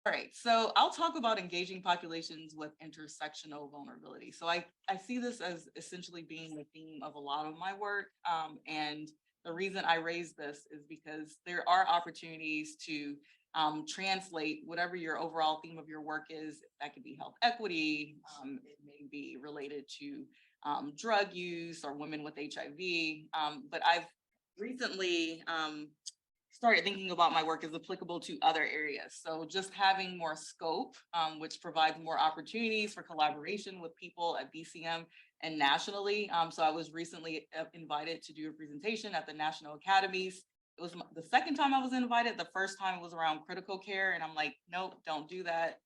All right, so I'll talk about engaging populations with intersectional vulnerability. So I see this as essentially being the theme of a lot of my work. And the reason I raise this is because there are opportunities to translate whatever your overall theme of your work is. That could be health equity, it may be related to drug use or women with HIV. But I've recently started thinking about my work as applicable to other areas. So just having more scope, which provides more opportunities for collaboration with people at BCM and nationally. So I was recently invited to do a presentation at the National Academies. It was the second time I was invited. The first time it was around critical care, and I'm like, nope, don't do that.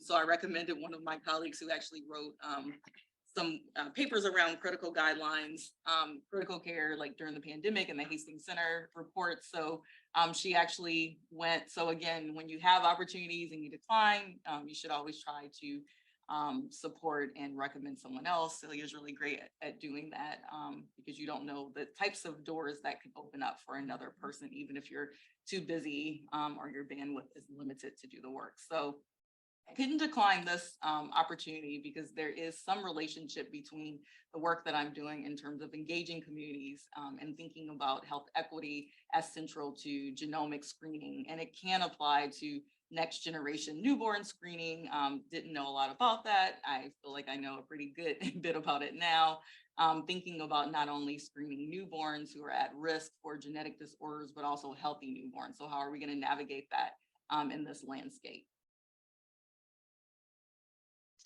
So I recommended one of my colleagues who actually wrote some papers around critical guidelines, critical care, like during the pandemic and the Hastings Center report. So she actually went. So again, when you have opportunities and you decline, you should always try to support and recommend someone else. Celia is really great at doing that because you don't know the types of doors that could open up for another person, even if you're too busy or your bandwidth is limited to do the work. So I couldn't decline this opportunity because there is some relationship between the work that I'm doing in terms of engaging communities and thinking about health equity as central to genomic screening. And it can apply to next generation newborn screening. Didn't know a lot about that. I feel like I know a pretty good bit about it now. Thinking about not only screening newborns who are at risk for genetic disorders, but also healthy newborns. So how are we going to navigate that in this landscape?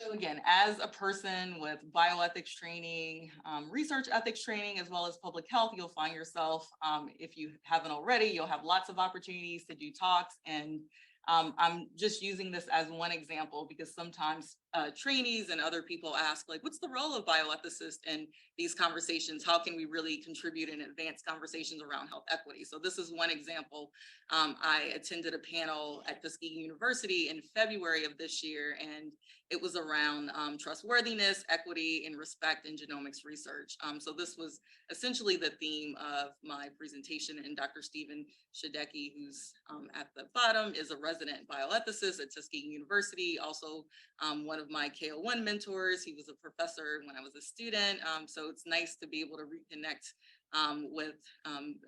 So again, as a person with bioethics training, research ethics training, as well as public health, you'll find yourself, if you haven't already, you'll have lots of opportunities to do talks. And I'm just using this as one example because sometimes trainees and other people ask, like, what's the role of bioethicists in these conversations? How can we really contribute and advance conversations around health equity? So this is one example. I attended a panel at Tuskegee University in February of this year, and it was around trustworthiness, equity, and respect in genomics research. So this was essentially the theme of my presentation, and Dr. Stephen Shadecki, who's at the bottom, is a resident bioethicist at Tuskegee University, also one of my KO1 mentors. He was a professor when I was a student. So it's nice to be able to reconnect with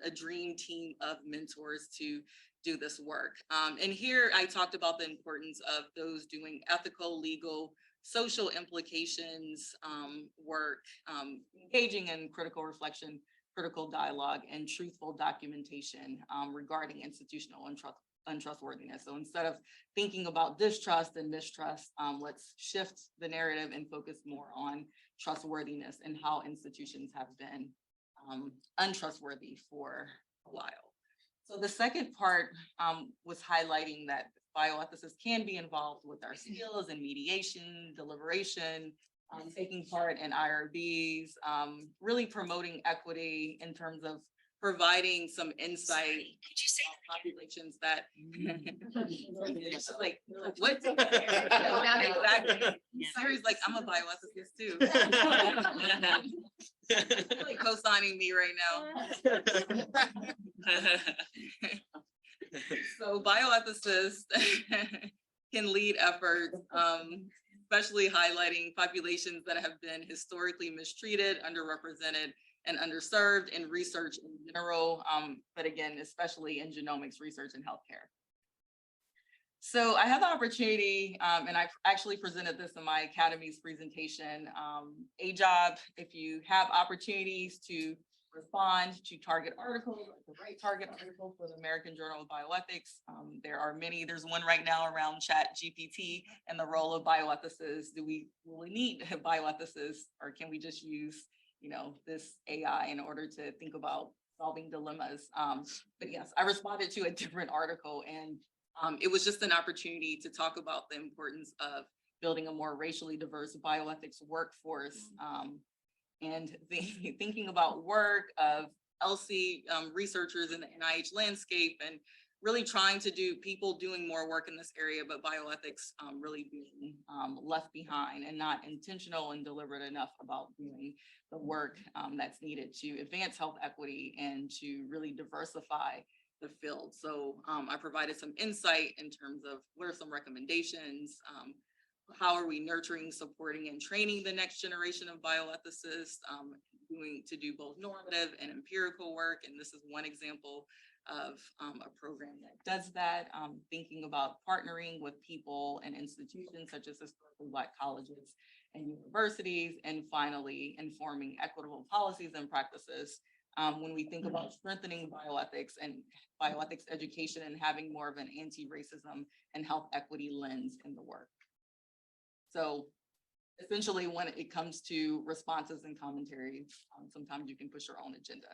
a dream team of mentors to do this work. And here I talked about the importance of those doing ethical, legal, social implications work, engaging in critical reflection, critical dialogue, and truthful documentation regarding institutional untrustworthiness. So instead of thinking about distrust and mistrust, let's shift the narrative and focus more on trustworthiness and how institutions have been untrustworthy for a while. So the second part was highlighting that bioethicists can be involved with our skills in mediation, deliberation, taking part in IRBs, really promoting equity in terms of providing some insight on populations that like what exactly. Sari's like, I'm a bioethicist too. Like co-signing me right now. So bioethicists can lead efforts, especially highlighting populations that have been historically mistreated, underrepresented, and underserved in research in general, but again, especially in genomics research and healthcare. So I had the opportunity, and I actually presented this in my Academy's presentation, a job, if you have opportunities to respond to target articles, the right target article for the American Journal of Bioethics. There are many, there's one right now around ChatGPT and the role of bioethicists. Do we really need bioethicists, or can we just use, this AI in order to think about solving dilemmas? But yes, I responded to a different article, and it was just an opportunity to talk about the importance of building a more racially diverse bioethics workforce, and thinking about work of LC researchers in the NIH landscape, and really trying to do people doing more work in this area, but bioethics really being left behind and not intentional and deliberate enough about doing the work that's needed to advance health equity and to really diversify the field. So I provided some insight in terms of what are some recommendations, how are we nurturing, supporting, and training the next generation of bioethicists, to do both normative and empirical work. And this is one example of a program that does that, thinking about partnering with people and institutions such as historically Black colleges and universities, and finally informing equitable policies and practices when we think about strengthening bioethics and bioethics education and having more of an anti-racism and health equity lens in the work. So essentially, when it comes to responses and commentaries, sometimes you can push your own agenda.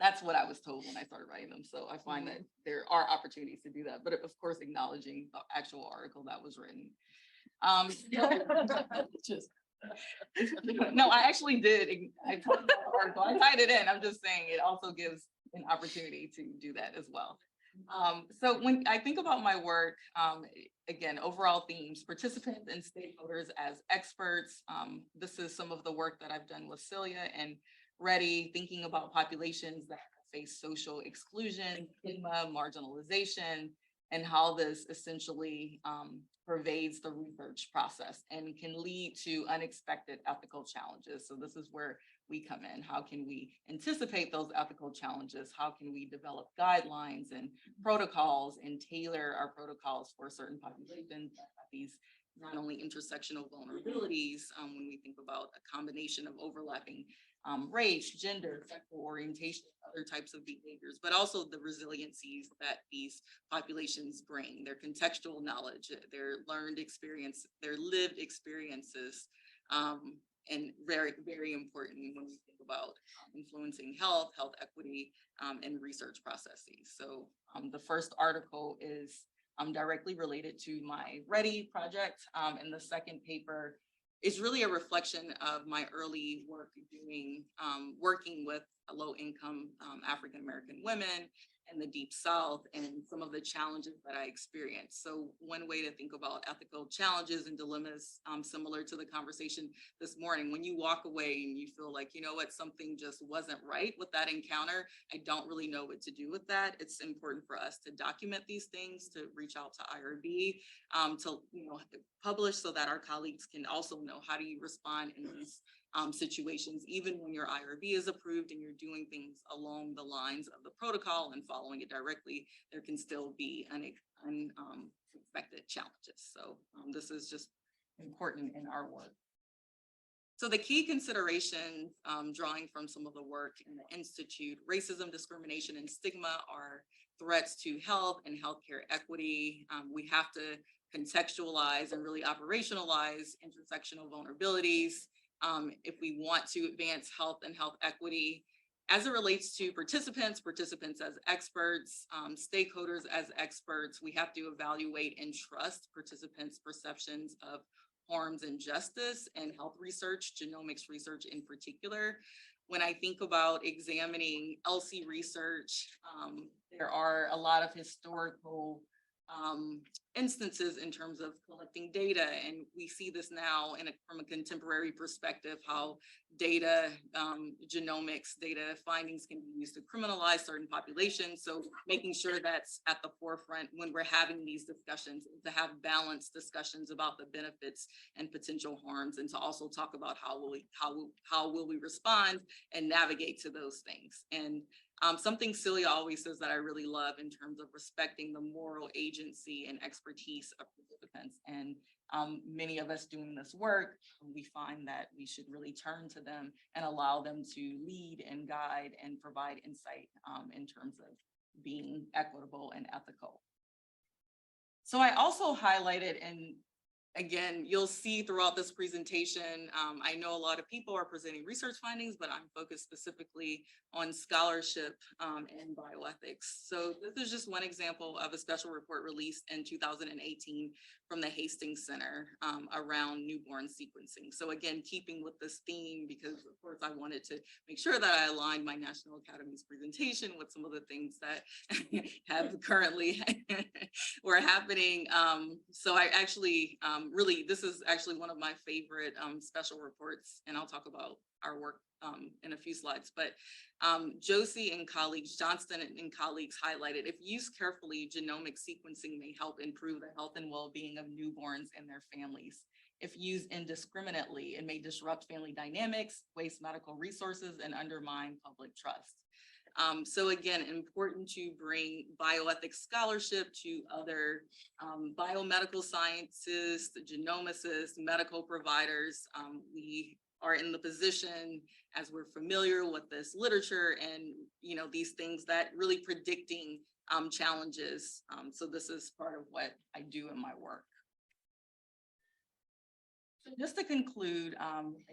That's what I was told when I started writing them. So I find that there are opportunities to do that, but of course, acknowledging the actual article that was written. No, I actually did. I talked about the article. I tied it in. I'm just saying it also gives an opportunity to do that as well. So when I think about my work, again, overall themes, participants and stakeholders as experts. This is some of the work that I've done with Celia and RETI, thinking about populations that face social exclusion, stigma, marginalization, and how this essentially pervades the research process and can lead to unexpected ethical challenges. So this is where we come in. How can we anticipate those ethical challenges? How can we develop guidelines and protocols and tailor our protocols for certain populations that have these not only intersectional vulnerabilities, when we think about a combination of overlapping race, gender, sexual orientation, other types of behaviors, but also the resiliencies that these populations bring, their contextual knowledge, their learned experience, their lived experiences, and very, very important when we think about influencing health equity, and research processes. So the first article is directly related to my RETI project, and the second paper is really a reflection of my early work working with low-income African-American women in the Deep South and some of the challenges that I experienced. So one way to think about ethical challenges and dilemmas, similar to the conversation this morning, when you walk away and you feel like, you know what, something just wasn't right with that encounter, I don't really know what to do with that. It's important for us to document these things, to reach out to IRB, to publish so that our colleagues can also know how do you respond in these situations, even when your IRB is approved and you're doing things along the lines of the protocol and following it directly, there can still be unexpected challenges. So this is just important in our work. So the key considerations, drawing from some of the work in the Institute, racism, discrimination, and stigma are threats to health and healthcare equity. We have to contextualize and really operationalize intersectional vulnerabilities if we want to advance health and health equity. As it relates to participants as experts, stakeholders as experts, we have to evaluate and trust participants' perceptions of harms and justice and health research, genomics research in particular. When I think about examining LC research, there are a lot of historical instances in terms of collecting data, and we see this now from a contemporary perspective, how data, genomics data findings can be used to criminalize certain populations. So making sure that's at the forefront when we're having these discussions, to have balanced discussions about the benefits and potential harms, and to also talk about how will we respond and navigate to those things. And something Celia always says that I really love in terms of respecting the moral agency and expertise of participants. And many of us doing this work, we find that we should really turn to them and allow them to lead and guide and provide insight in terms of being equitable and ethical. So I also highlighted, and again, you'll see throughout this presentation, I know a lot of people are presenting research findings, but I'm focused specifically on scholarship and bioethics. So this is just one example of a special report released in 2018 from the Hastings Center around newborn sequencing. So again, keeping with this theme, because of course I wanted to make sure that I aligned my National Academy's presentation with some of the things that have currently were happening. So I actually, really, this is actually one of my favorite special reports, and I'll talk about our work in a few slides, but Josie and colleagues, Johnston and colleagues highlighted, if used carefully, genomic sequencing may help improve the health and well-being of newborns and their families. If used indiscriminately, it may disrupt family dynamics, waste medical resources, and undermine public trust. So again, important to bring bioethics scholarship to other biomedical scientists, genomicists, medical providers. We are in the position, as we're familiar with this literature and these things, that really predicting challenges. So this is part of what I do in my work. Just to conclude,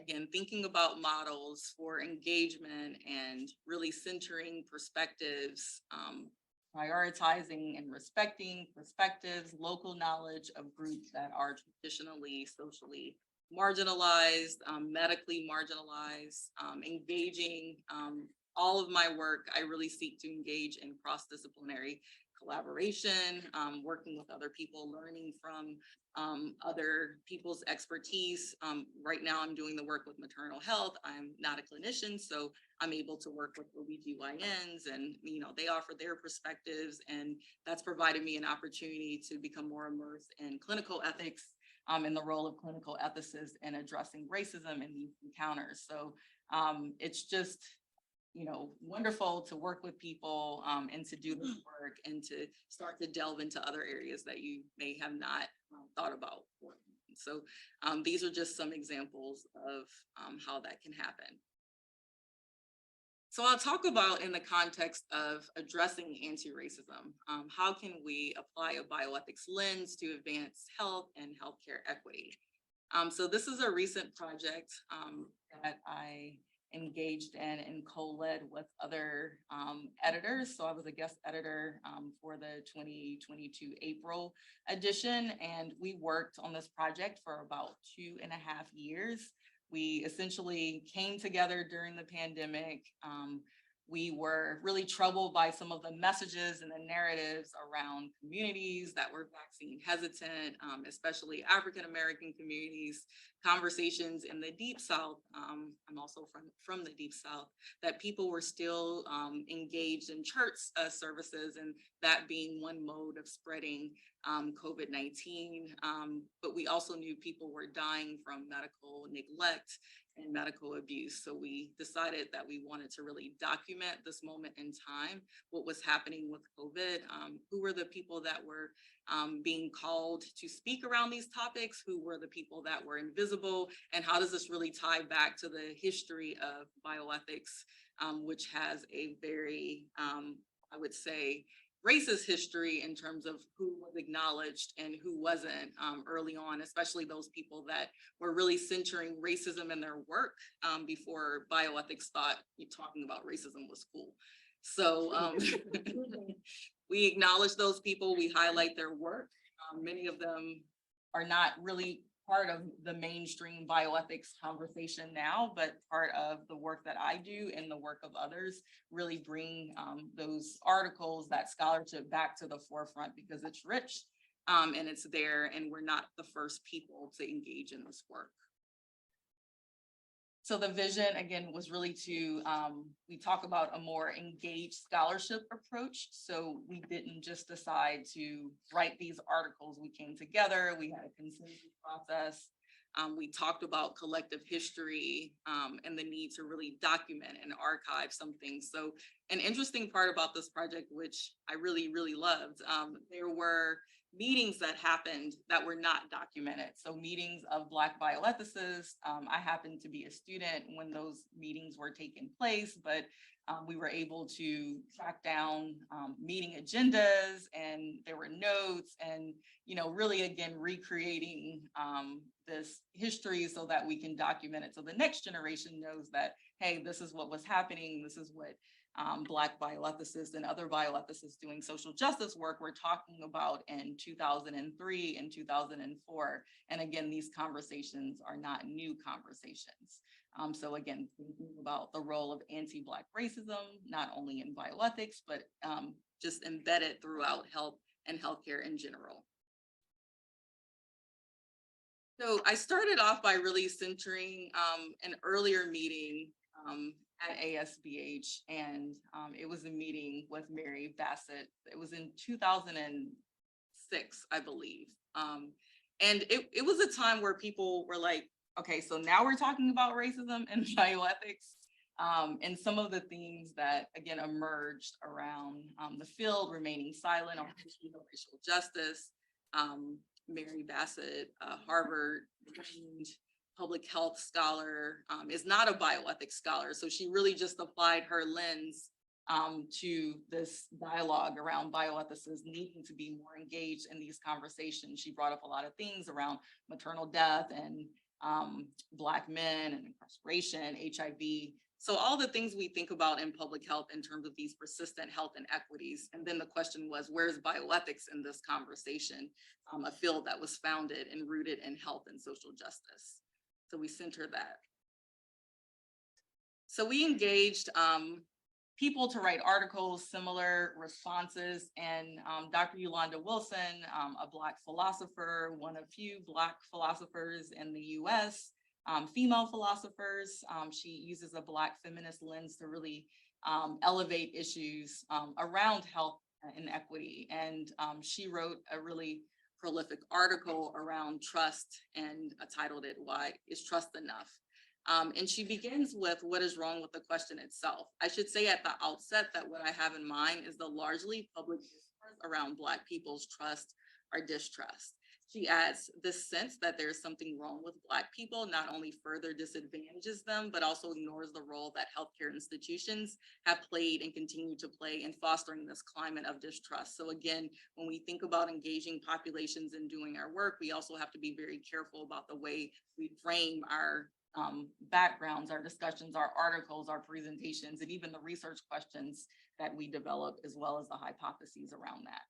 again, thinking about models for engagement and really centering perspectives, prioritizing and respecting perspectives, local knowledge of groups that are traditionally socially marginalized, medically marginalized, engaging. All of my work, I really seek to engage in cross-disciplinary collaboration, working with other people, learning from other people's expertise. Right now I'm doing the work with maternal health. I'm not a clinician, so I'm able to work with OBGYNs, and they offer their perspectives, and that's provided me an opportunity to become more immersed in clinical ethics, in the role of clinical ethicists in addressing racism in these encounters. So it's just wonderful to work with people and to do this work and to start to delve into other areas that you may have not thought about. So these are just some examples of how that can happen. So I'll talk about, in the context of addressing anti-racism, how can we apply a bioethics lens to advance health and healthcare equity? So this is a recent project that I engaged in and co-led with other editors. So I was a guest editor for the 2022 April edition, and we worked on this project for about 2.5 years. We essentially came together during the pandemic. We were really troubled by some of the messages and the narratives around communities that were vaccine hesitant, especially African-American communities, conversations in the Deep South. I'm also from the Deep South, that people were still engaged in church services, and that being one mode of spreading COVID-19. But we also knew people were dying from medical neglect and medical abuse. So we decided that we wanted to really document this moment in time, what was happening with COVID, who were the people that were being called to speak around these topics, who were the people that were invisible, and how does this really tie back to the history of bioethics, which has a very, I would say, racist history in terms of who was acknowledged and who wasn't early on, especially those people that were really centering racism in their work before bioethics thought talking about racism was cool. So we acknowledge those people, we highlight their work. Many of them are not really part of the mainstream bioethics conversation now, but part of the work that I do and the work of others really bring those articles, that scholarship back to the forefront, because it's rich and it's there, and we're not the first people to engage in this work. So the vision, again, was really to, we talk about a more engaged scholarship approach. So we didn't just decide to write these articles. We came together, we had a consensus process. We talked about collective history and the need to really document and archive some things. So an interesting part about this project, which I really, really loved, there were meetings that happened that were not documented. So meetings of Black bioethicists. I happened to be a student when those meetings were taking place, but we were able to track down meeting agendas, and there were notes, and really, again, recreating this history so that we can document it, so the next generation knows that, hey, this is what was happening, this is what Black bioethicists and other bioethicists doing social justice work were talking about in 2003 and 2004. And again, these conversations are not new conversations. So again, thinking about the role of anti-Black racism, not only in bioethics, but just embedded throughout health and healthcare in general. So I started off by really centering an earlier meeting at ASBH, and it was a meeting with Mary Bassett. It was in 2006, I believe. And it was a time where people were like, okay, so now we're talking about racism and bioethics. And some of the themes that, again, emerged around the field remaining silent on issues of racial justice. Mary Bassett, Harvard trained public health scholar, is not a bioethics scholar. So she really just applied her lens to this dialogue around bioethicists needing to be more engaged in these conversations. She brought up a lot of things around maternal death and Black men and incarceration, HIV. So all the things we think about in public health in terms of these persistent health inequities. And then the question was, where's bioethics in this conversation? A field that was founded and rooted in health and social justice. So we center that. So we engaged people to write articles, similar responses, and Dr. Yolanda Wilson, a Black philosopher, one of few Black philosophers in the US, female philosophers. She uses a Black feminist lens to really elevate issues around health inequity. And she wrote a really prolific article around trust and titled it, "Why is Trust Enough?" And she begins with what is wrong with the question itself. I should say at the outset that what I have in mind is the largely public discourse around Black people's trust or distrust. She adds, this sense that there is something wrong with Black people not only further disadvantages them, but also ignores the role that healthcare institutions have played and continue to play in fostering this climate of distrust. So again, when we think about engaging populations in doing our work, we also have to be very careful about the way we frame our backgrounds, our discussions, our articles, our presentations, and even the research questions that we develop, as well as the hypotheses around that.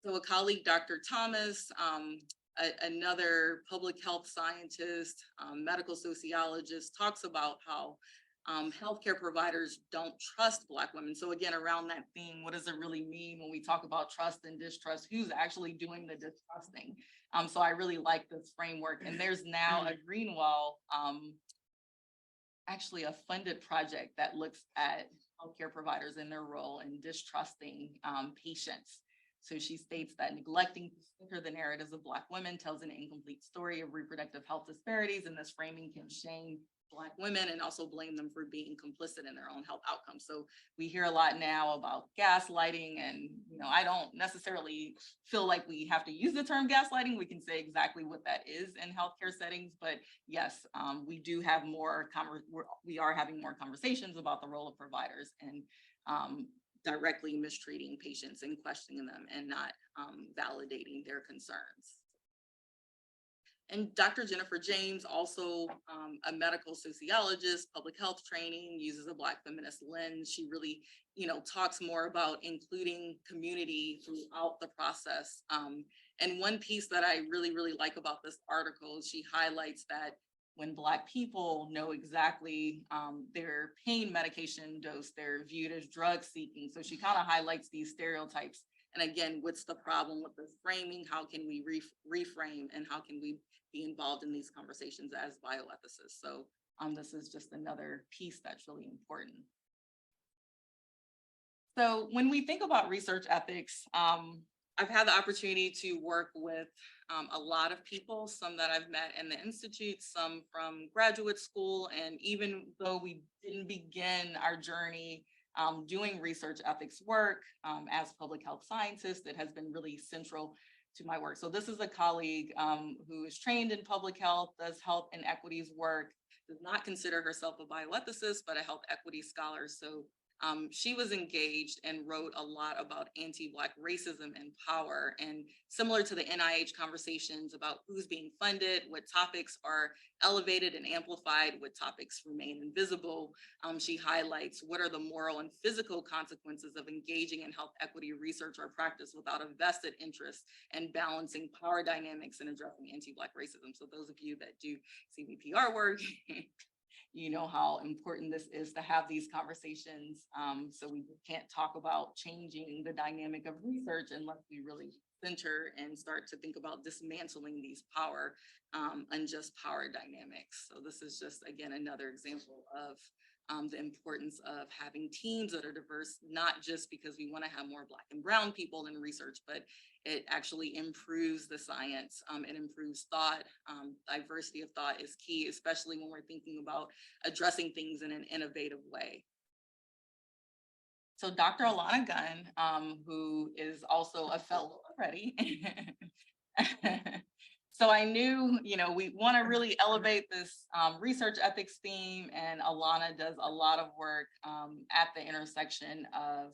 So a colleague, Dr. Thomas, another public health scientist, medical sociologist, talks about how healthcare providers don't trust Black women. So again, around that theme, what does it really mean when we talk about trust and distrust? Who's actually doing the distrusting? So I really like this framework. And there's now a Greenwell, actually a funded project that looks at healthcare providers and their role in distrusting patients. So she states that neglecting to center the narratives of Black women tells an incomplete story of reproductive health disparities, and this framing can shame Black women and also blame them for being complicit in their own health outcomes. So we hear a lot now about gaslighting, and I don't necessarily feel like we have to use the term gaslighting. We can say exactly what that is in healthcare settings, but yes, we do have we are having more conversations about the role of providers and directly mistreating patients and questioning them and not validating their concerns. And Dr. Jennifer James, also a medical sociologist, public health training, uses a Black feminist lens. She really, talks more about including community throughout the process. And one piece that I really, really like about this article, she highlights that when Black people know exactly their pain medication dose, they're viewed as drug seeking. So she kind of highlights these stereotypes. And again, what's the problem with this framing? How can we reframe, and how can we be involved in these conversations as bioethicists? So this is just another piece that's really important. So when we think about research ethics, I've had the opportunity to work with a lot of people, some that I've met in the Institute, some from graduate school, and even though we didn't begin our journey doing research ethics work as public health scientists, it has been really central to my work. So this is a colleague who is trained in public health, does health and equities work, does not consider herself a bioethicist, but a health equity scholar. So she was engaged and wrote a lot about anti-Black racism and power, and similar to the NIH conversations about who's being funded, what topics are elevated and amplified, what topics remain invisible. She highlights what are the moral and physical consequences of engaging in health equity research or practice without a vested interest and balancing power dynamics and addressing anti-Black racism. So those of you that do CVPR work, you know how important this is to have these conversations. So we can't talk about changing the dynamic of research unless we really center and start to think about dismantling these unjust power dynamics. So this is just, again, another example of the importance of having teams that are diverse, not just because we want to have more Black and brown people in research, but it actually improves the science. It improves thought. Diversity of thought is key, especially when we're thinking about addressing things in an innovative way. So Dr. Alana Gunn, who is also a fellow already. So I knew, we want to really elevate this research ethics theme, and Alana does a lot of work at the intersection of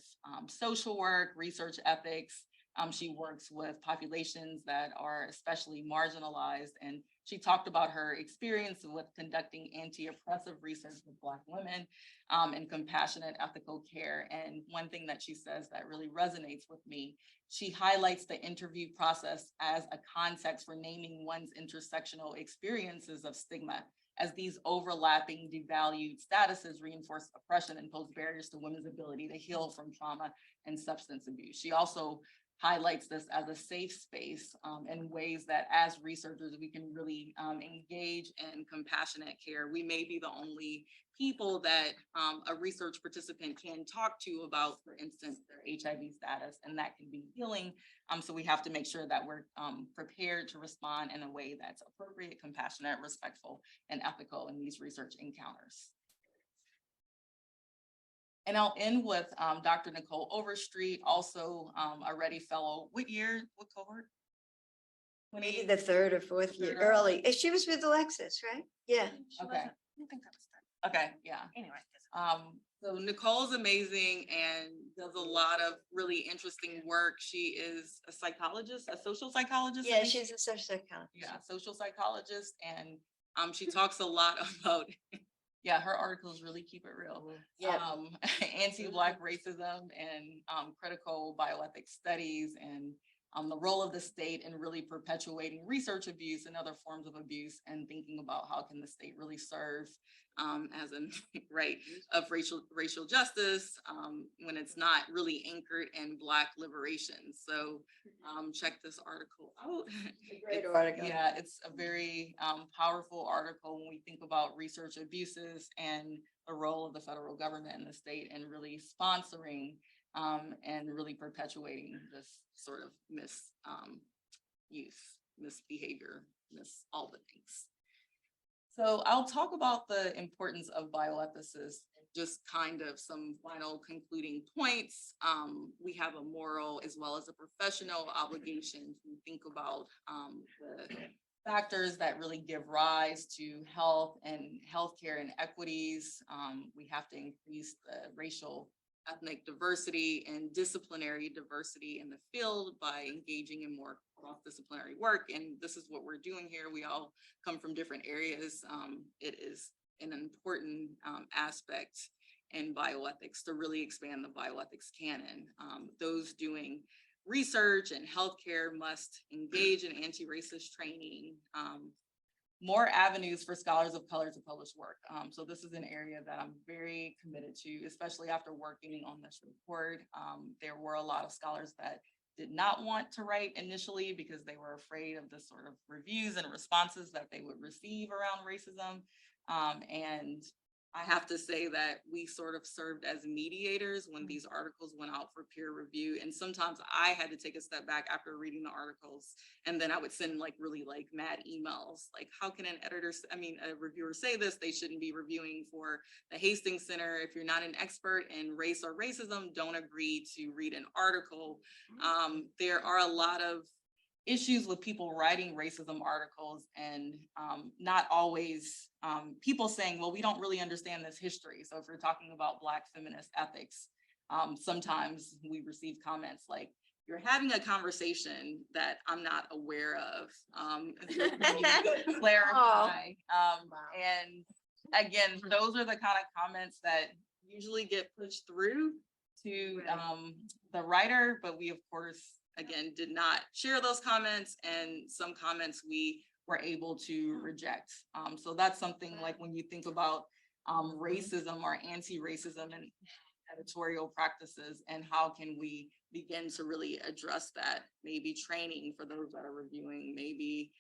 social work, research ethics. She works with populations that are especially marginalized, and she talked about her experience with conducting anti-oppressive research with Black women and compassionate ethical care. And one thing that she says that really resonates with me, she highlights the interview process as a context for naming one's intersectional experiences of stigma, as these overlapping devalued statuses reinforce oppression and pose barriers to women's ability to heal from trauma and substance abuse. She also highlights this as a safe space in ways that as researchers, we can really engage in compassionate care. We may be the only people that a research participant can talk to about, for instance, their HIV status, and that can be healing. So we have to make sure that we're prepared to respond in a way that's appropriate, compassionate, respectful, and ethical in these research encounters. And I'll end with Dr. Nicole Overstreet, also a RETI fellow. What year, what cohort? Maybe the third or fourth year, early. She was with Alexis, right? Yeah. Okay. I don't think that was done. Okay, yeah. Anyway. So Nicole's amazing and does a lot of really interesting work. She is a psychologist, a social psychologist. Yeah, she's a social psychologist. Yeah, social psychologist, and she talks a lot about. Yeah, her articles really keep it real. Yeah. Anti-Black racism and critical bioethics studies, and the role of the state in really perpetuating research abuse and other forms of abuse, and thinking about how can the state really serve as a right of racial justice when it's not really anchored in Black liberation. So check this article out. Great article. Yeah, it's a very powerful article when we think about research abuses and the role of the federal government and the state in really sponsoring and really perpetuating this sort of misbehavior, all the things. So I'll talk about the importance of bioethicists, just kind of some final concluding points. We have a moral as well as a professional obligation to think about the factors that really give rise to health and healthcare inequities. We have to increase the racial, ethnic diversity and disciplinary diversity in the field by engaging in more cross-disciplinary work. And this is what we're doing here. We all come from different areas. It is an important aspect in bioethics to really expand the bioethics canon. Those doing research and healthcare must engage in anti-racist training, more avenues for scholars of color to publish work. So this is an area that I'm very committed to, especially after working on this report. There were a lot of scholars that did not want to write initially because they were afraid of the sort of reviews and responses that they would receive around racism. And I have to say that we sort of served as mediators when these articles went out for peer review. And sometimes I had to take a step back after reading the articles. And then I would send really mad emails. Like, how can a reviewer say this? They shouldn't be reviewing for the Hastings Center. If you're not an expert in race or racism, don't agree to read an article. There are a lot of issues with people writing racism articles and not always people saying, well, we don't really understand this history. So if we're talking about Black feminist ethics, sometimes we receive comments like, you're having a conversation that I'm not aware of. Clarify. And again, those are the kind of comments that usually get pushed through to the writer, but we, of course, again, did not share those comments, and some comments we were able to reject. So that's something like when you think about racism or anti-racism, and editorial practices, and how can we begin to really address that? Maybe training for those that are reviewing, maybe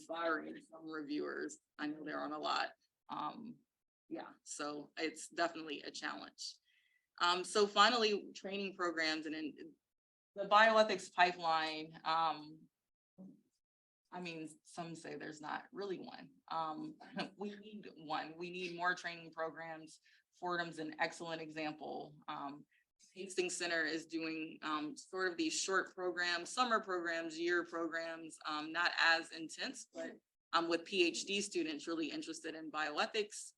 firing some reviewers. I know there aren't a lot. Yeah, so it's definitely a challenge. So finally, training programs and in the bioethics pipeline. I mean, some say there's not really one. We need one. We need more training programs. Fordham's an excellent example. Hastings Center is doing sort of these short programs, summer programs, year programs, not as intense, but with PhD students really interested in bioethics.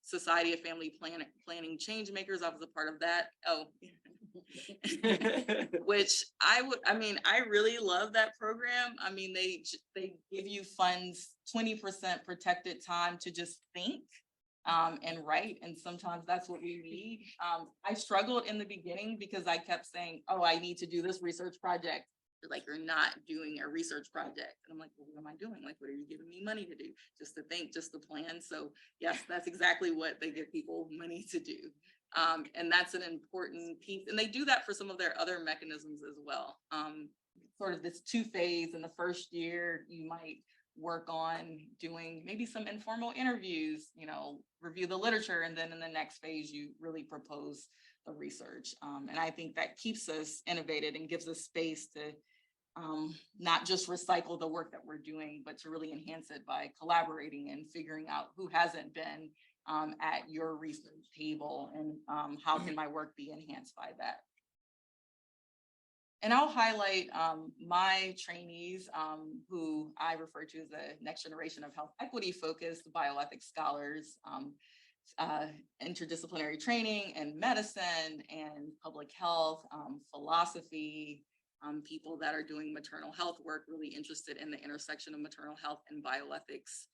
Society of Family Planning Change Makers, I was a part of that. Oh, which I really love that program. I mean, they give you funds, 20% protected time to just think and write. And sometimes that's what we need. I struggled in the beginning because I kept saying, oh, I need to do this research project. They're like, you're not doing a research project. And I'm like, well, what am I doing? Like, what are you giving me money to do? Just to think, just to plan. So yes, that's exactly what they give people money to do. And that's an important piece. And they do that for some of their other mechanisms as well. Sort of this 2-phase. In the first year, you might work on doing maybe some informal interviews, review the literature. And then in the next phase, you really propose the research. And I think that keeps us innovative and gives us space to not just recycle the work that we're doing, but to really enhance it by collaborating and figuring out who hasn't been at your research table, and how can my work be enhanced by that. And I'll highlight my trainees who I refer to as the next generation of health equity focused bioethics scholars, interdisciplinary training in medicine and public health, philosophy, people that are doing maternal health work, really interested in the intersection of maternal health and bioethics.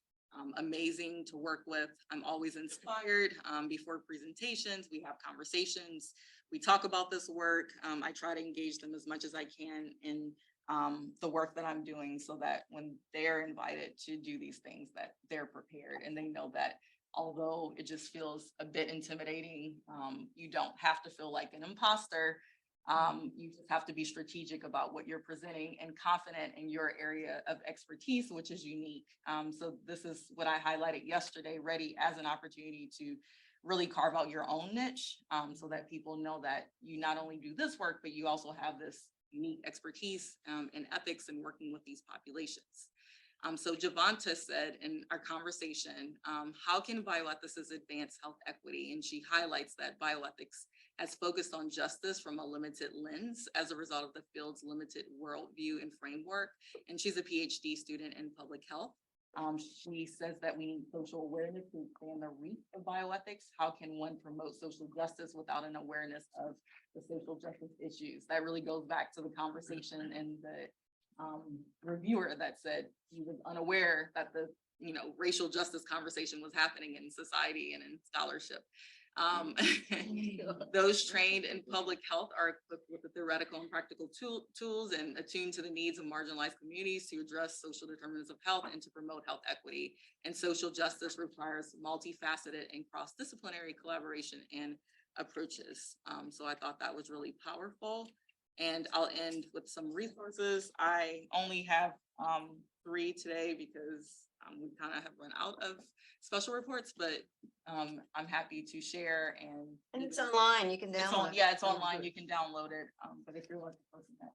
Amazing to work with. I'm always inspired. Before presentations, we have conversations. We talk about this work. I try to engage them as much as I can in the work that I'm doing, so that when they're invited to do these things, that they're prepared and they know that although it just feels a bit intimidating, you don't have to feel like an imposter. You just have to be strategic about what you're presenting and confident in your area of expertise, which is unique. So this is what I highlighted yesterday, RETI as an opportunity to really carve out your own niche, so that people know that you not only do this work, but you also have this unique expertise in ethics and working with these populations. So Javanta said in our conversation, how can bioethicists advance health equity? And she highlights that bioethics has focused on justice from a limited lens as a result of the field's limited worldview and framework. And she's a PhD student in public health. She says that we need social awareness to expand the reach of bioethics. How can one promote social justice without an awareness of the social justice issues? That really goes back to the conversation and the reviewer that said he was unaware that the racial justice conversation was happening in society and in scholarship. Those trained in public health are equipped with the theoretical and practical tools and attuned to the needs of marginalized communities to address social determinants of health and to promote health equity. And social justice requires multifaceted and cross-disciplinary collaboration and approaches. So I thought that was really powerful. And I'll end with some resources. I only have 3 today because we kind of have run out of special reports, but I'm happy to share. And it's online, you can download it. Yeah, it's online, you can download it. But if you're looking for that,